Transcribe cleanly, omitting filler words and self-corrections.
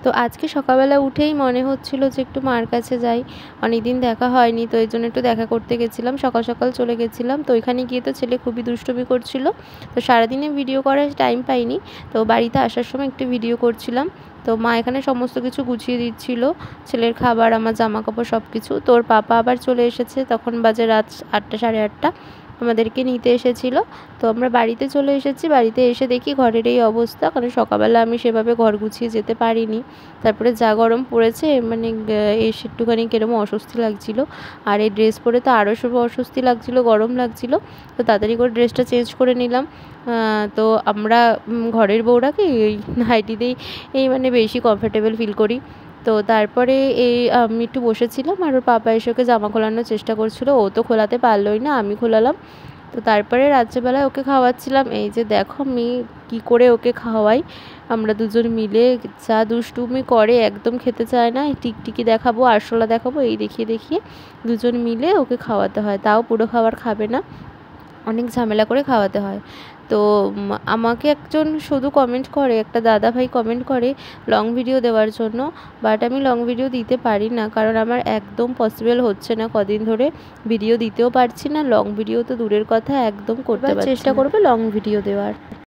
তো আজকে সকালবেলা উঠেই মনে হচ্ছিল যে একটু মার কাছে যাই, অনেকদিন দেখা হয়নি, তো এই জন্য একটু দেখা করতে গেছিলাম। সকাল সকাল চলে গেছিলাম। তো ওইখানে গিয়ে তো ছেলে খুবই দুষ্টুমি করছিল, তো সারাদিনে ভিডিও করার টাইম পাইনি। তো বাড়িতে আসার সময় একটু ভিডিও করছিলাম। তো মা এখানে সমস্ত কিছু গুছিয়ে দিচ্ছিল, ছেলের খাবার, আমার জামা কাপড় সব কিছু। তোর পাপা আবার চলে এসেছে, তখন বাজে রাত 8টা সাড়ে 8টা, আমাদেরকে নিতে এসেছিলো। তো আমরা বাড়িতে চলে এসেছি। বাড়িতে এসে দেখি ঘরের এই অবস্থা, কারণ সকালবেলা আমি সেভাবে ঘর গুছিয়ে যেতে পারিনি। তারপরে যা গরম পড়েছে, মানে এসে একটুখানি কিরকম অস্বস্তি লাগছিল। আর এই ড্রেস পরে তো আরও সব অস্বস্তি লাগছিল, গরম লাগছিল। তো তাড়াতাড়ি করে ড্রেসটা চেঞ্জ করে নিলাম। তো আমরা ঘরের বউরা কি এই নাইটিতেই মানে বেশি কমফোর্টেবল ফিল করি। তো তারপরে আমি একটু বসেছিলাম, আর ওর পাপা এসে ওকে জামা খোলানোর চেষ্টা করছিল। ও তো খোলাতে পারলোই না, আমি খোলালাম। তো তারপরে রাত্রেবেলায় ওকে খাওয়াচ্ছিলাম। এই যে দেখো আমি কী করে ওকে খাওয়াই, আমরা দুজন মিলে। যা দুষ্টুমি করে, একদম খেতে চায় না। টিকটিকি দেখাবো, আরশোলা দেখাবো, এই দেখিয়ে দেখিয়ে দুজন মিলে ওকে খাওয়াতে হয়। তাও পুরো খাবার খাবে না, অনেক ঝামেলা করে খাওয়াতে হয়। তো আমাকে একজন শুধু কমেন্ট করে, একটা দাদা ভাই কমেন্ট করে লং ভিডিও দেওয়ার জন্য, বাট আমি লং ভিডিও দিতে পারি না, কারণ আমার একদম পসিবল হচ্ছে না। কদিন ধরে ভিডিও দিতেও পারছি না, লং ভিডিও তো দূরের কথা, একদম করতে পারছি না। চেষ্টা করবে লং ভিডিও দেওয়ার।